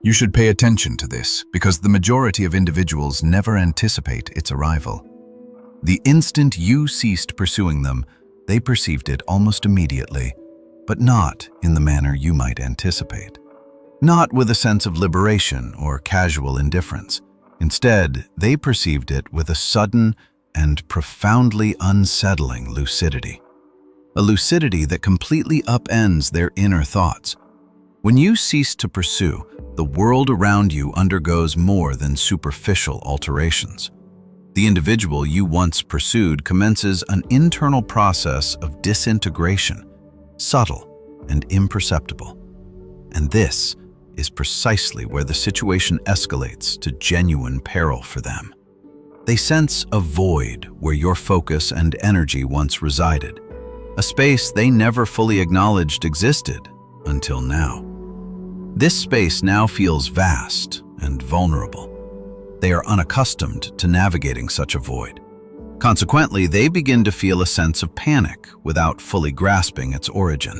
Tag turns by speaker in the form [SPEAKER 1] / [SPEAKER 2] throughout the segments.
[SPEAKER 1] You should pay attention to this because the majority of individuals never anticipate its arrival. The instant you ceased pursuing them, they perceived it almost immediately, but not in the manner you might anticipate. Not with a sense of liberation or casual indifference. Instead, they perceived it with a sudden and profoundly unsettling lucidity. A lucidity that completely upends their inner thoughts. When you cease to pursue, the world around you undergoes more than superficial alterations. The individual you once pursued commences an internal process of disintegration, subtle and imperceptible. And this is precisely where the situation escalates to genuine peril for them. They sense a void where your focus and energy once resided, a space they never fully acknowledged existed until now. This space now feels vast and vulnerable. They are unaccustomed to navigating such a void. Consequently, they begin to feel a sense of panic without fully grasping its origin.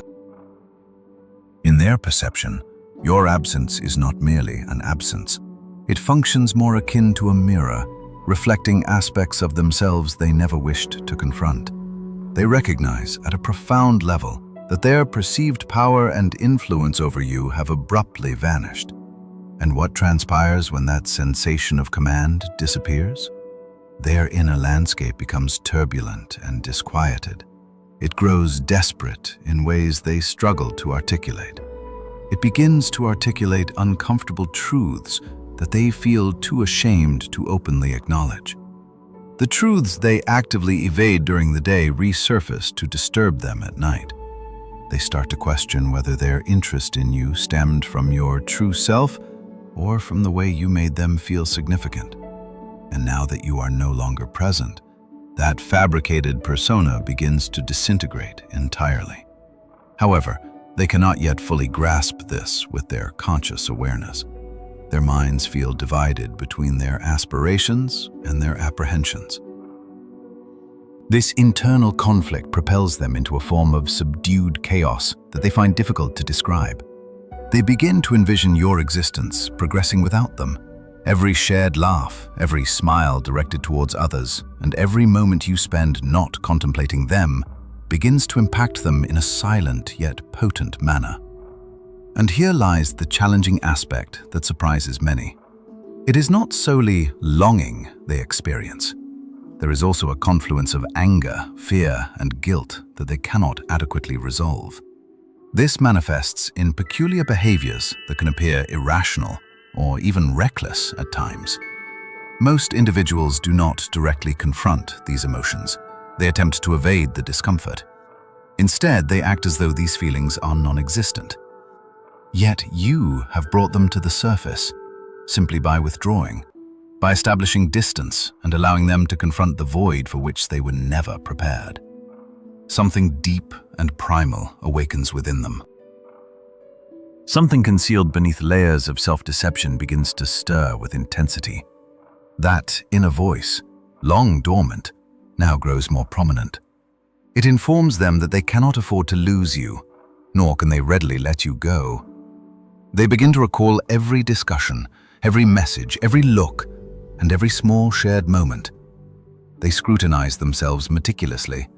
[SPEAKER 1] In their perception, your absence is not merely an absence. It functions more akin to a mirror, reflecting aspects of themselves they never wished to confront. They recognize at a profound level that their perceived power and influence over you have abruptly vanished. And what transpires when that sensation of command disappears? Their inner landscape becomes turbulent and disquieted. It grows desperate in ways they struggle to articulate. It begins to articulate uncomfortable truths that they feel too ashamed to openly acknowledge. The truths they actively evade during the day resurface to disturb them at night. They start to question whether their interest in you stemmed from your true self or from the way you made them feel significant. And now that you are no longer present, that fabricated persona begins to disintegrate entirely. However, they cannot yet fully grasp this with their conscious awareness. Their minds feel divided between their aspirations and their apprehensions. This internal conflict propels them into a form of subdued chaos that they find difficult to describe. They begin to envision your existence progressing without them. Every shared laugh, every smile directed towards others, and every moment you spend not contemplating them begins to impact them in a silent yet potent manner. And here lies the challenging aspect that surprises many. It is not solely longing they experience. There is also a confluence of anger, fear, and guilt that they cannot adequately resolve. This manifests in peculiar behaviors that can appear irrational or even reckless at times. Most individuals do not directly confront these emotions. They attempt to evade the discomfort. Instead, they act as though these feelings are non-existent. Yet you have brought them to the surface, simply by withdrawing, by establishing distance and allowing them to confront the void for which they were never prepared. Something deep and primal awakens within them. Something concealed beneath layers of self-deception begins to stir with intensity. That inner voice, long dormant, now grows more prominent. It informs them that they cannot afford to lose you, nor can they readily let you go. They begin to recall every discussion, every message, every look, and every small shared moment. They scrutinize themselves meticulously,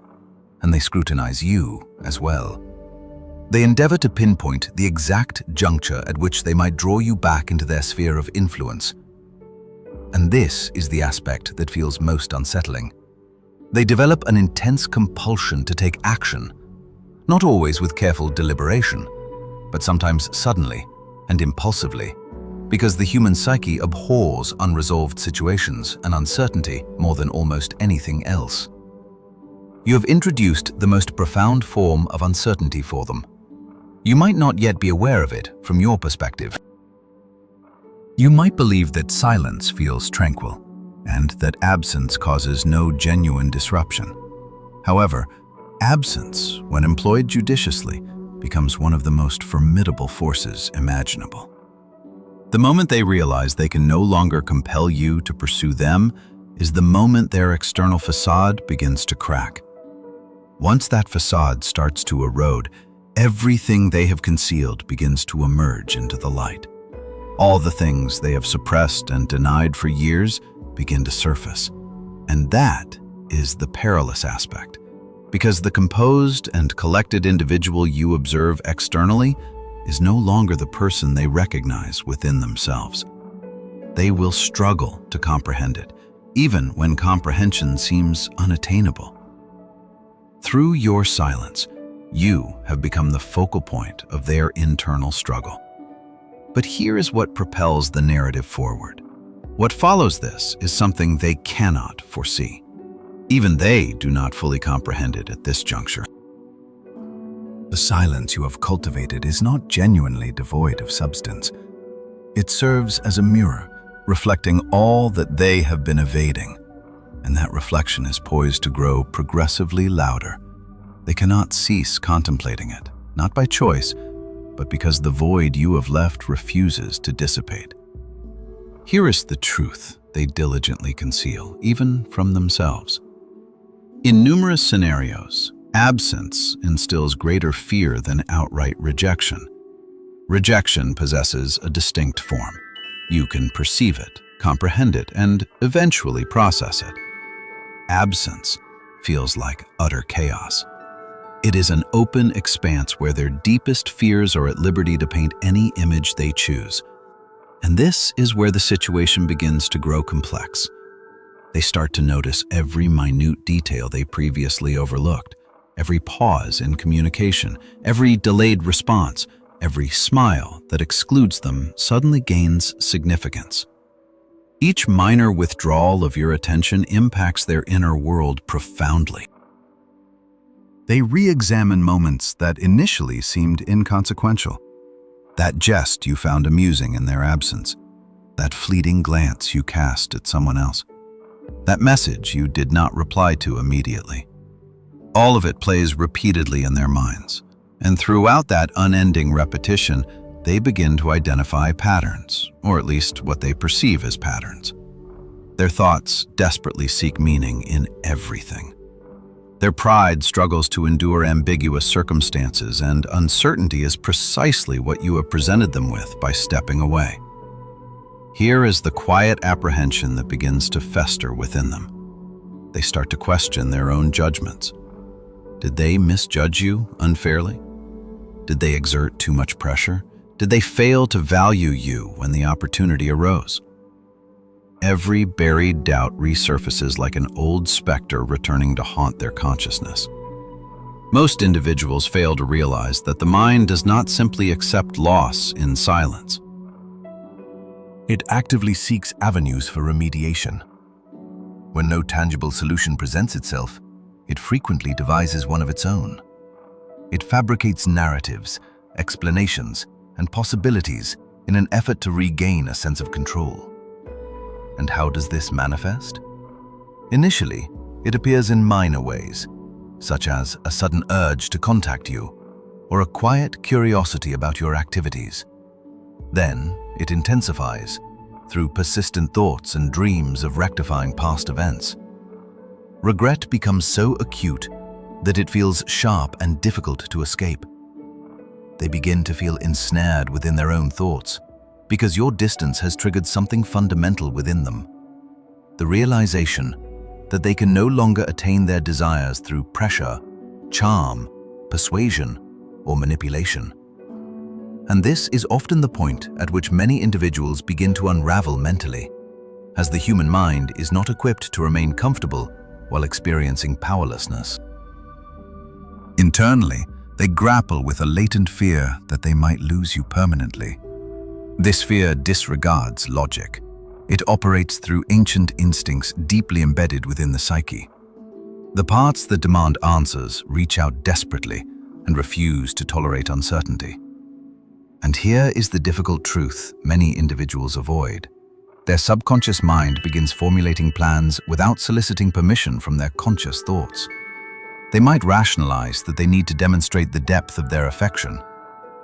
[SPEAKER 1] and they scrutinize you as well. They endeavor to pinpoint the exact juncture at which they might draw you back into their sphere of influence. And this is the aspect that feels most unsettling. They develop an intense compulsion to take action, not always with careful deliberation, but sometimes suddenly and impulsively, because the human psyche abhors unresolved situations and uncertainty more than almost anything else. You have introduced the most profound form of uncertainty for them. You might not yet be aware of it from your perspective. You might believe that silence feels tranquil, and that absence causes no genuine disruption. However, absence, when employed judiciously, becomes one of the most formidable forces imaginable. The moment they realize they can no longer compel you to pursue them is the moment their external facade begins to crack. Once that facade starts to erode, everything they have concealed begins to emerge into the light. All the things they have suppressed and denied for years begin to surface. And that is the perilous aspect, because the composed and collected individual you observe externally is no longer the person they recognize within themselves. They will struggle to comprehend it, even when comprehension seems unattainable. Through your silence, you have become the focal point of their internal struggle. But here is what propels the narrative forward. What follows this is something they cannot foresee. Even they do not fully comprehend it at this juncture. The silence you have cultivated is not genuinely devoid of substance. It serves as a mirror, reflecting all that they have been evading, and that reflection is poised to grow progressively louder. They cannot cease contemplating it, not by choice, but because the void you have left refuses to dissipate. Here is the truth they diligently conceal, even from themselves. In numerous scenarios, absence instills greater fear than outright rejection. Rejection possesses a distinct form. You can perceive it, comprehend it, and eventually process it. Absence feels like utter chaos. It is an open expanse where their deepest fears are at liberty to paint any image they choose. And this is where the situation begins to grow complex. They start to notice every minute detail they previously overlooked, every pause in communication, every delayed response, every smile that excludes them suddenly gains significance. Each minor withdrawal of your attention impacts their inner world profoundly. They re-examine moments that initially seemed inconsequential. That jest you found amusing in their absence, that fleeting glance you cast at someone else, that message you did not reply to immediately. All of it plays repeatedly in their minds, and throughout that unending repetition, they begin to identify patterns, or at least what they perceive as patterns. Their thoughts desperately seek meaning in everything. Their pride struggles to endure ambiguous circumstances, and uncertainty is precisely what you have presented them with by stepping away. Here is the quiet apprehension that begins to fester within them. They start to question their own judgments. Did they misjudge you unfairly? Did they exert too much pressure? Did they fail to value you when the opportunity arose? Every buried doubt resurfaces like an old specter returning to haunt their consciousness. Most individuals fail to realize that the mind does not simply accept loss in silence. It actively seeks avenues for remediation. When no tangible solution presents itself, it frequently devises one of its own. It fabricates narratives, explanations, and possibilities in an effort to regain a sense of control. And how does this manifest? Initially, it appears in minor ways, such as a sudden urge to contact you, or a quiet curiosity about your activities. Then, it intensifies through persistent thoughts and dreams of rectifying past events. Regret becomes so acute that it feels sharp and difficult to escape. They begin to feel ensnared within their own thoughts, because your distance has triggered something fundamental within them. The realization that they can no longer attain their desires through pressure, charm, persuasion, or manipulation. And this is often the point at which many individuals begin to unravel mentally, as the human mind is not equipped to remain comfortable while experiencing powerlessness. Internally, they grapple with a latent fear that they might lose you permanently. This fear disregards logic. It operates through ancient instincts deeply embedded within the psyche. The parts that demand answers reach out desperately and refuse to tolerate uncertainty. And here is the difficult truth many individuals avoid. Their subconscious mind begins formulating plans without soliciting permission from their conscious thoughts. They might rationalize that they need to demonstrate the depth of their affection.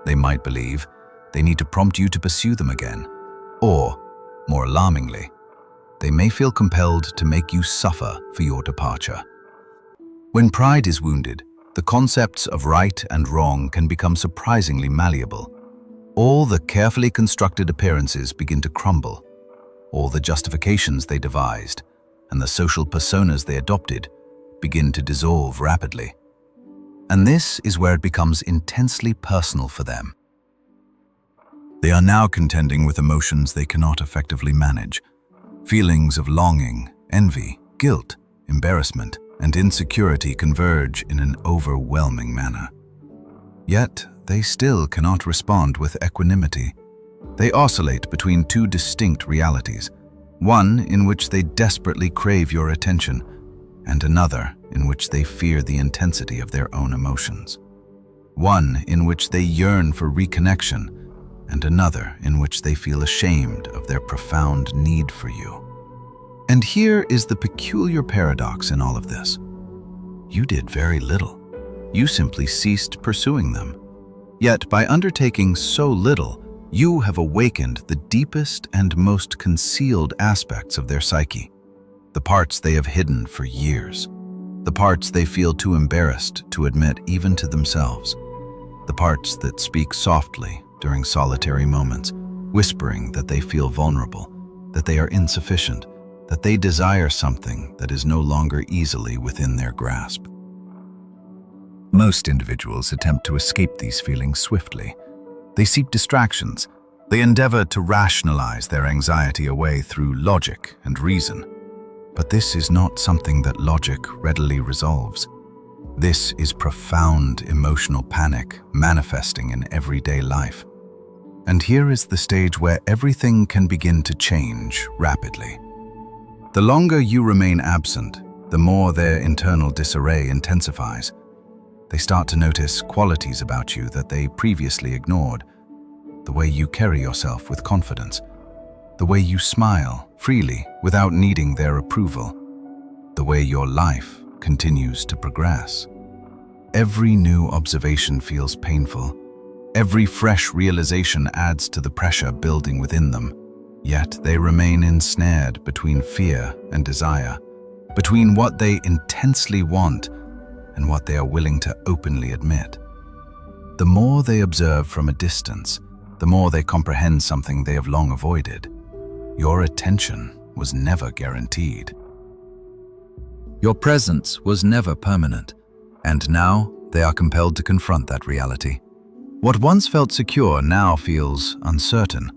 [SPEAKER 1] They might believe they need to prompt you to pursue them again. Or, more alarmingly, they may feel compelled to make you suffer for your departure. When pride is wounded, the concepts of right and wrong can become surprisingly malleable. all the carefully constructed appearances begin to crumble. All the justifications they devised and the social personas they adopted begin to dissolve rapidly. And this is where it becomes intensely personal for them. They are now contending with emotions they cannot effectively manage. Feelings of longing, envy, guilt, embarrassment, and insecurity converge in an overwhelming manner. Yet, they still cannot respond with equanimity. They oscillate between two distinct realities, one in which they desperately crave your attention, and another in which they fear the intensity of their own emotions. One in which they yearn for reconnection, and another in which they feel ashamed of their profound need for you. And here is the peculiar paradox in all of this. You did very little. You simply ceased pursuing them. Yet by undertaking so little, you have awakened the deepest and most concealed aspects of their psyche, the parts they have hidden for years, the parts they feel too embarrassed to admit even to themselves, the parts that speak softly during solitary moments, whispering that they feel vulnerable, that they are insufficient, that they desire something that is no longer easily within their grasp. Most individuals attempt to escape these feelings swiftly. They seek distractions. They endeavor to rationalize their anxiety away through logic and reason. But this is not something that logic readily resolves. This is profound emotional panic manifesting in everyday life. And here is the stage where everything can begin to change rapidly. The longer you remain absent, the more their internal disarray intensifies. They start to notice qualities about you that they previously ignored. The way you carry yourself with confidence. The way you smile freely without needing their approval. The way your life continues to progress. Every new observation feels painful. Every fresh realization adds to the pressure building within them. Yet they remain ensnared between fear and desire, between what they intensely want and what they are willing to openly admit. The more they observe from a distance, the more they comprehend something they have long avoided. Your attention was never guaranteed. Your presence was never permanent, and now they are compelled to confront that reality. What once felt secure now feels uncertain.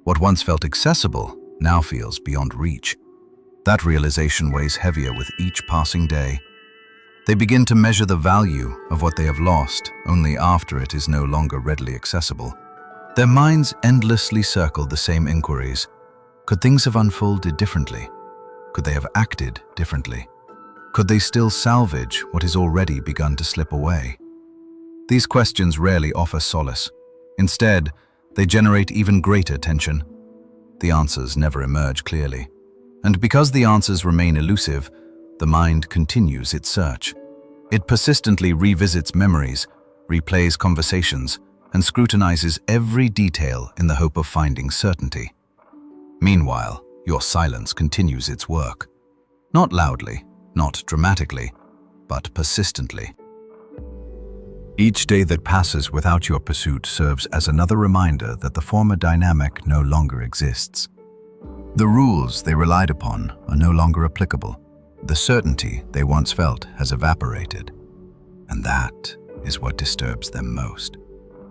[SPEAKER 1] What once felt accessible now feels beyond reach. That realization weighs heavier with each passing day. They begin to measure the value of what they have lost only after it is no longer readily accessible. Their minds endlessly circle the same inquiries. Could things have unfolded differently? Could they have acted differently? Could they still salvage what has already begun to slip away? These questions rarely offer solace. Instead, they generate even greater tension. The answers never emerge clearly. And because the answers remain elusive, the mind continues its search. It persistently revisits memories, replays conversations, and scrutinizes every detail in the hope of finding certainty. Meanwhile, your silence continues its work. Not loudly, not dramatically, but persistently. Each day that passes without your pursuit serves as another reminder that the former dynamic no longer exists. The rules they relied upon are no longer applicable. The certainty they once felt has evaporated. And that is what disturbs them most.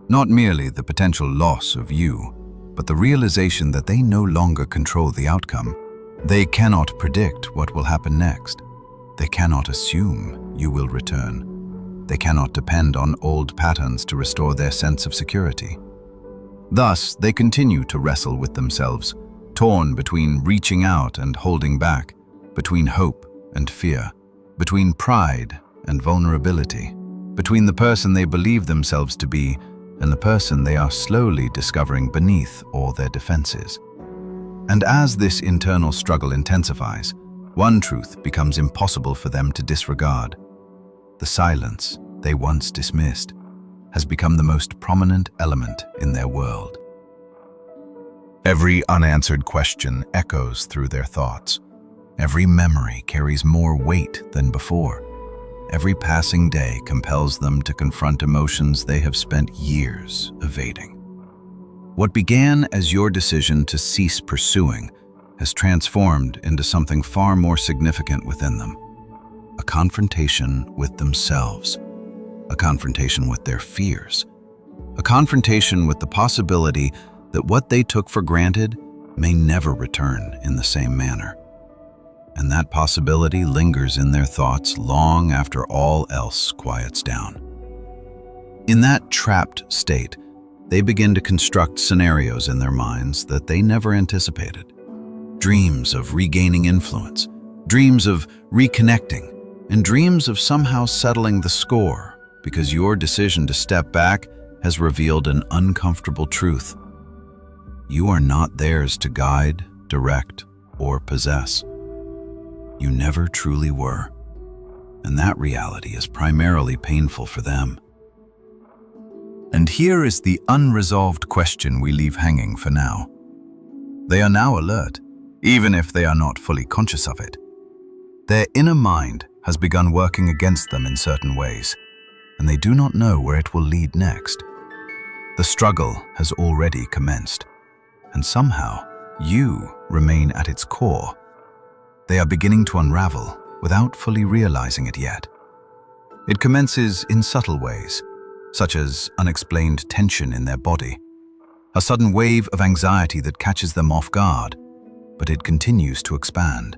[SPEAKER 1] Not merely the potential loss of you, but the realization that they no longer control the outcome. They cannot predict what will happen next. They cannot assume you will return. They cannot depend on old patterns to restore their sense of security. Thus, they continue to wrestle with themselves, torn between reaching out and holding back, between hope and fear, between pride and vulnerability, between the person they believe themselves to be and the person they are slowly discovering beneath all their defenses. And as this internal struggle intensifies, one truth becomes impossible for them to disregard. The silence they once dismissed has become the most prominent element in their world. Every unanswered question echoes through their thoughts. Every memory carries more weight than before. Every passing day compels them to confront emotions they have spent years evading. What began as your decision to cease pursuing has transformed into something far more significant within them. A confrontation with themselves, a confrontation with their fears, a confrontation with the possibility that what they took for granted may never return in the same manner. And that possibility lingers in their thoughts long after all else quiets down. In that trapped state, they begin to construct scenarios in their minds that they never anticipated. Dreams of regaining influence, dreams of reconnecting, and dreams of somehow settling the score because your decision to step back has revealed an uncomfortable truth. You are not theirs to guide, direct, or possess. You never truly were, and that reality is primarily painful for them. And here is the unresolved question we leave hanging for now. They are now alert, even if they are not fully conscious of it. Their inner mind has begun working against them in certain ways, and they do not know where it will lead next. The struggle has already commenced, and somehow you remain at its core. They are beginning to unravel without fully realizing it yet. It commences in subtle ways, such as unexplained tension in their body, a sudden wave of anxiety that catches them off guard, but it continues to expand.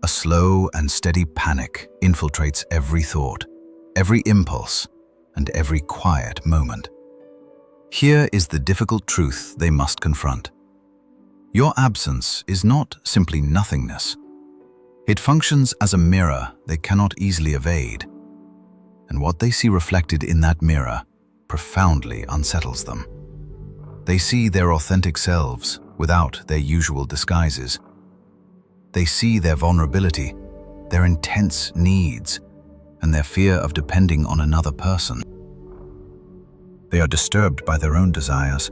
[SPEAKER 1] A slow and steady panic infiltrates every thought, every impulse, and every quiet moment. Here is the difficult truth they must confront. Your absence is not simply nothingness. It functions as a mirror they cannot easily evade, and what they see reflected in that mirror profoundly unsettles them. They see their authentic selves without their usual disguises. They see their vulnerability, their intense needs, and their fear of depending on another person. They are disturbed by their own desires.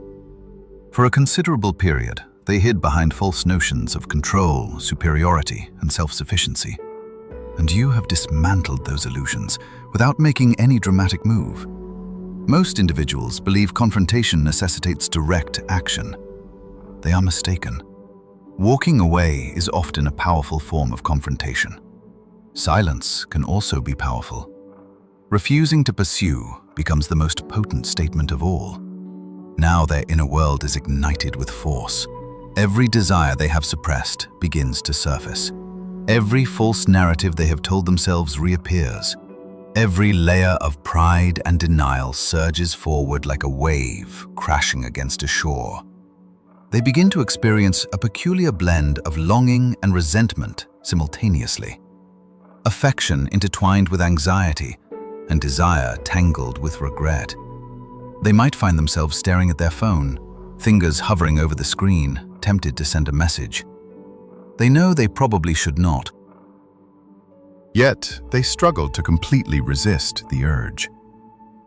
[SPEAKER 1] For a considerable period, they hid behind false notions of control, superiority, and self-sufficiency. And you have dismantled those illusions without making any dramatic move. Most individuals believe confrontation necessitates direct action. They are mistaken. Walking away is often a powerful form of confrontation. Silence can also be powerful. Refusing to pursue becomes the most potent statement of all. Now their inner world is ignited with force. Every desire they have suppressed begins to surface. Every false narrative they have told themselves reappears. Every layer of pride and denial surges forward like a wave crashing against a shore. They begin to experience a peculiar blend of longing and resentment simultaneously. Affection intertwined with anxiety, and desire tangled with regret. They might find themselves staring at their phone, fingers hovering over the screen, tempted to send a message. They know they probably should not. Yet, they struggle to completely resist the urge.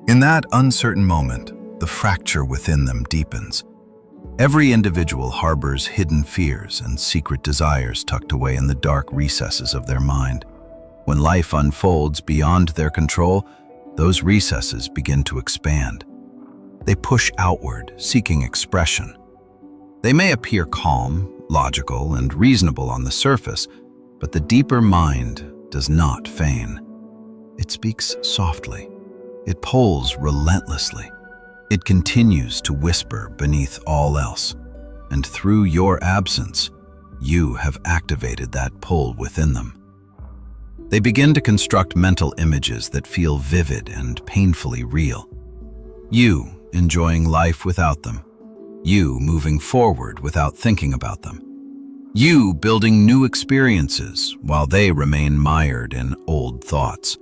[SPEAKER 1] In that uncertain moment, the fracture within them deepens. Every individual harbors hidden fears and secret desires tucked away in the dark recesses of their mind. When life unfolds beyond their control, those recesses begin to expand. They push outward, seeking expression. They may appear calm, logical, and reasonable on the surface, but the deeper mind does not feign. It speaks softly. It pulls relentlessly. It continues to whisper beneath all else. And through your absence, you have activated that pull within them. They begin to construct mental images that feel vivid and painfully real. You enjoying life without them. You moving forward without thinking about them. You building new experiences while they remain mired in old thoughts.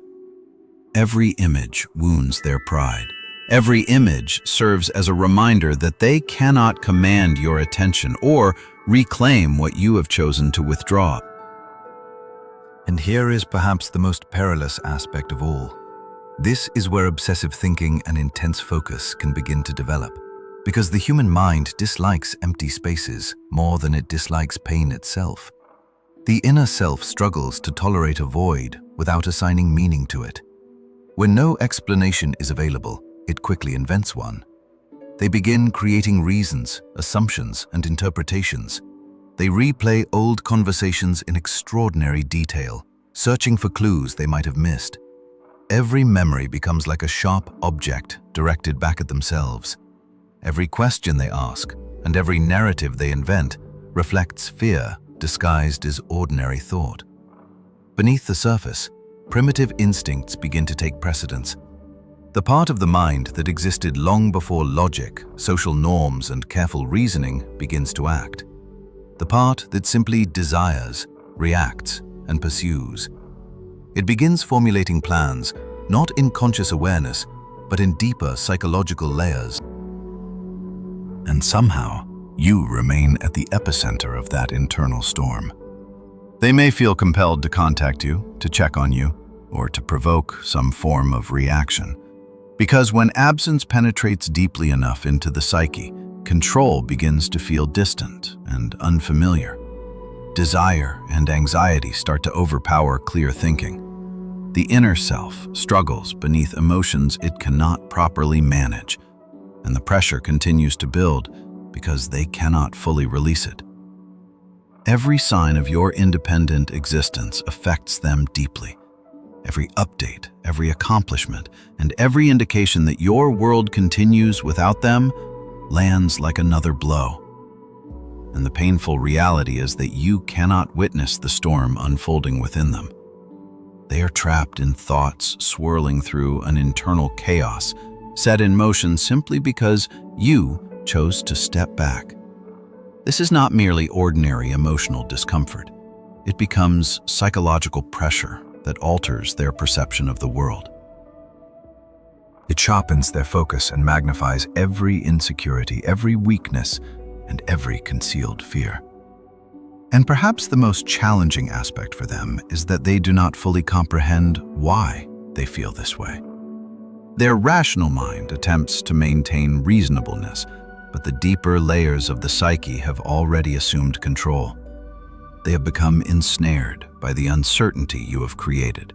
[SPEAKER 1] Every image wounds their pride. Every image serves as a reminder that they cannot command your attention or reclaim what you have chosen to withdraw. And here is perhaps the most perilous aspect of all. This is where obsessive thinking and intense focus can begin to develop, because the human mind dislikes empty spaces more than it dislikes pain itself. The inner self struggles to tolerate a void without assigning meaning to it. When no explanation is available, it quickly invents one. They begin creating reasons, assumptions, and interpretations. They replay old conversations in extraordinary detail, searching for clues they might have missed. Every memory becomes like a sharp object directed back at themselves. Every question they ask, and every narrative they invent, reflects fear disguised as ordinary thought. Beneath the surface, primitive instincts begin to take precedence. The part of the mind that existed long before logic, social norms, and careful reasoning begins to act. The part that simply desires, reacts, and pursues. It begins formulating plans, not in conscious awareness, but in deeper psychological layers. And somehow, you remain at the epicenter of that internal storm. They may feel compelled to contact you, to check on you, or to provoke some form of reaction. Because when absence penetrates deeply enough into the psyche, control begins to feel distant and unfamiliar. Desire and anxiety start to overpower clear thinking. The inner self struggles beneath emotions it cannot properly manage, and the pressure continues to build because they cannot fully release it. Every sign of your independent existence affects them deeply. Every update, every accomplishment, and every indication that your world continues without them lands like another blow. And the painful reality is that you cannot witness the storm unfolding within them. They are trapped in thoughts swirling through an internal chaos, set in motion simply because you chose to step back. This is not merely ordinary emotional discomfort. It becomes psychological pressure that alters their perception of the world. It sharpens their focus and magnifies every insecurity, every weakness, and every concealed fear. And perhaps the most challenging aspect for them is that they do not fully comprehend why they feel this way. Their rational mind attempts to maintain reasonableness, but the deeper layers of the psyche have already assumed control. They have become ensnared by the uncertainty you have created,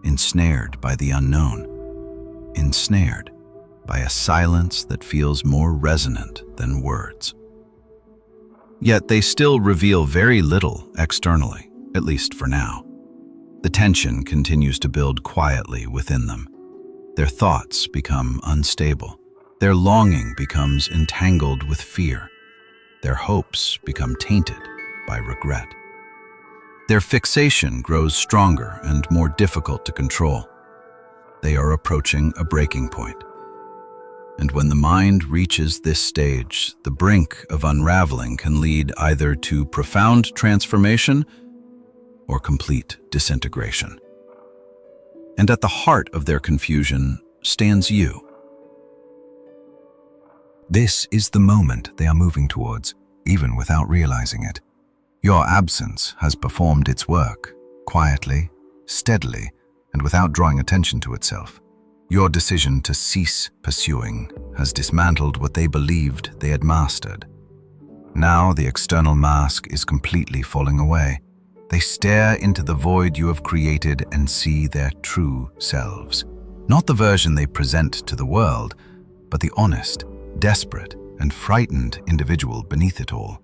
[SPEAKER 1] ensnared by the unknown, ensnared by a silence that feels more resonant than words. Yet they still reveal very little externally, at least for now. The tension continues to build quietly within them. Their thoughts become unstable. Their longing becomes entangled with fear. Their hopes become tainted by regret. Their fixation grows stronger and more difficult to control. They are approaching a breaking point. And when the mind reaches this stage, the brink of unraveling can lead either to profound transformation or complete disintegration. And at the heart of their confusion stands you. This is the moment they are moving towards, even without realizing it. Your absence has performed its work, quietly, steadily, and without drawing attention to itself. Your decision to cease pursuing has dismantled what they believed they had mastered. Now the external mask is completely falling away. They stare into the void you have created and see their true selves. Not the version they present to the world, but the honest, desperate, and frightened individual beneath it all.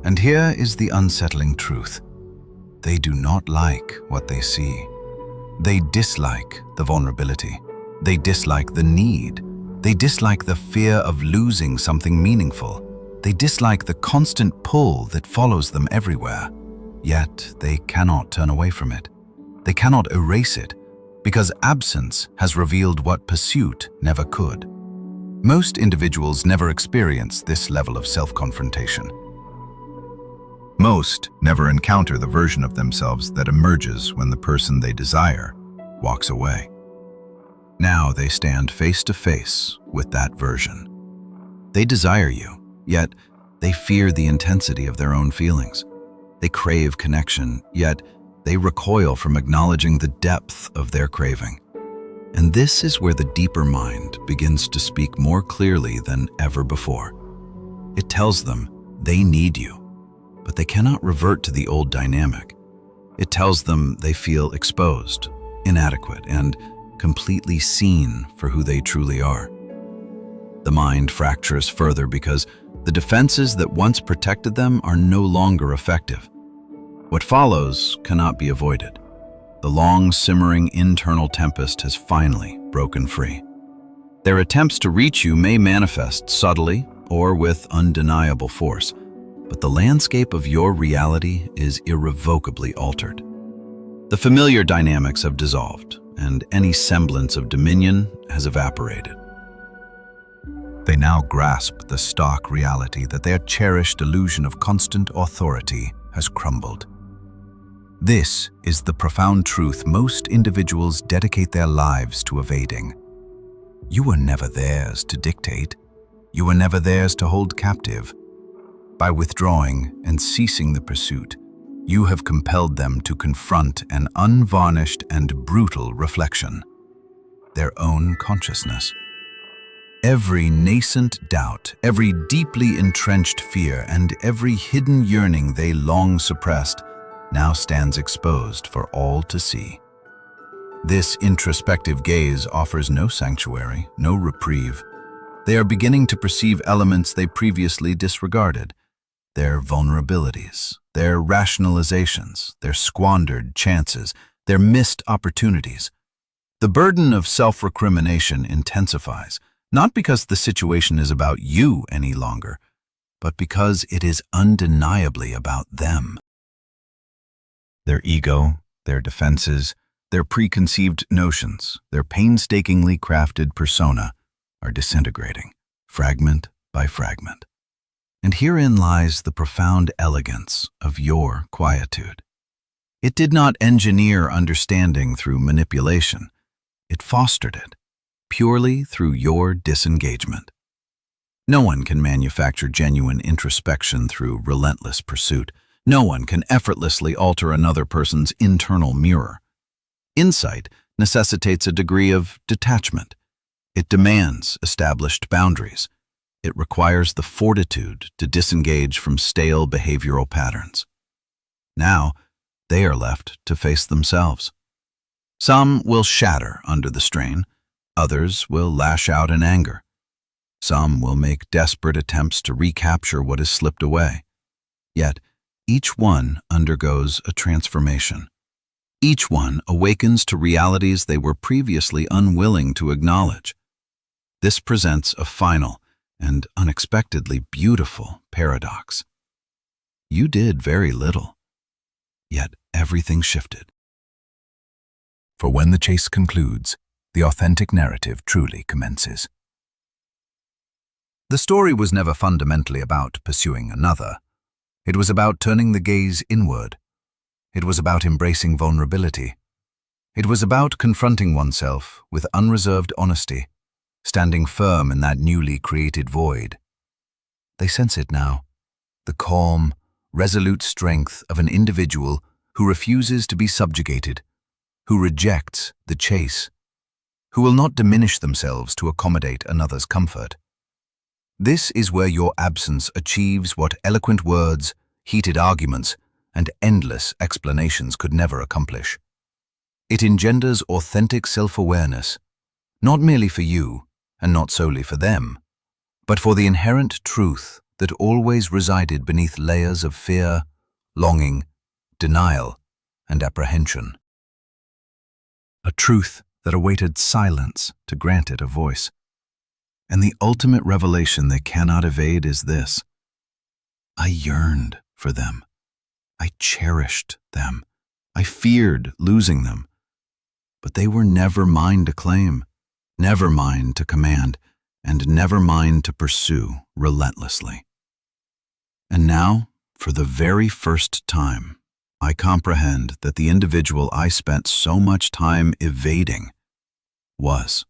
[SPEAKER 1] And here is the unsettling truth. They do not like what they see. They dislike the vulnerability. They dislike the need. They dislike the fear of losing something meaningful. They dislike the constant pull that follows them everywhere. Yet they cannot turn away from it. They cannot erase it, because absence has revealed what pursuit never could. Most individuals never experience this level of self-confrontation. Most never encounter the version of themselves that emerges when the person they desire walks away. Now they stand face to face with that version. They desire you, yet they fear the intensity of their own feelings. They crave connection, yet they recoil from acknowledging the depth of their craving. And this is where the deeper mind begins to speak more clearly than ever before. It tells them they need you, but they cannot revert to the old dynamic. It tells them they feel exposed, inadequate, and completely seen for who they truly are. The mind fractures further because the defenses that once protected them are no longer effective. What follows cannot be avoided. The long, simmering internal tempest has finally broken free. Their attempts to reach you may manifest subtly or with undeniable force, but the landscape of your reality is irrevocably altered. The familiar dynamics have dissolved, and any semblance of dominion has evaporated. They now grasp the stark reality that their cherished illusion of constant authority has crumbled. This is the profound truth most individuals dedicate their lives to evading. You were never theirs to dictate. You were never theirs to hold captive. By withdrawing and ceasing the pursuit, you have compelled them to confront an unvarnished and brutal reflection, their own consciousness. Every nascent doubt, every deeply entrenched fear, and every hidden yearning they long suppressed now stands exposed for all to see. This introspective gaze offers no sanctuary, no reprieve. They are beginning to perceive elements they previously disregarded, their vulnerabilities, their rationalizations, their squandered chances, their missed opportunities. The burden of self-recrimination intensifies, not because the situation is about you any longer, but because it is undeniably about them. Their ego, their defenses, their preconceived notions, their painstakingly crafted persona are disintegrating, fragment by fragment. And herein lies the profound elegance of your quietude. It did not engineer understanding through manipulation. It fostered it, purely through your disengagement. No one can manufacture genuine introspection through relentless pursuit. No one can effortlessly alter another person's internal mirror. Insight necessitates a degree of detachment. It demands established boundaries. It requires the fortitude to disengage from stale behavioral patterns. Now, they are left to face themselves. Some will shatter under the strain. Others will lash out in anger. Some will make desperate attempts to recapture what has slipped away. Yet, each one undergoes a transformation. Each one awakens to realities they were previously unwilling to acknowledge. This presents a final and unexpectedly beautiful paradox. You did very little, yet everything shifted. For when the chase concludes, the authentic narrative truly commences. The story was never fundamentally about pursuing another. It was about turning the gaze inward. It was about embracing vulnerability. It was about confronting oneself with unreserved honesty, standing firm in that newly created void. They sense it now, the calm, resolute strength of an individual who refuses to be subjugated, who rejects the chase, who will not diminish themselves to accommodate another's comfort. This is where your absence achieves what eloquent words, heated arguments, and endless explanations could never accomplish. It engenders authentic self-awareness, not merely for you, and not solely for them, but for the inherent truth that always resided beneath layers of fear, longing, denial, and apprehension. A truth that awaited silence to grant it a voice. And the ultimate revelation they cannot evade is this: I yearned for them. I cherished them. I feared losing them. But they were never mine to claim, never mine to command, and never mine to pursue relentlessly. And now, for the very first time, I comprehend that the individual I spent so much time evading was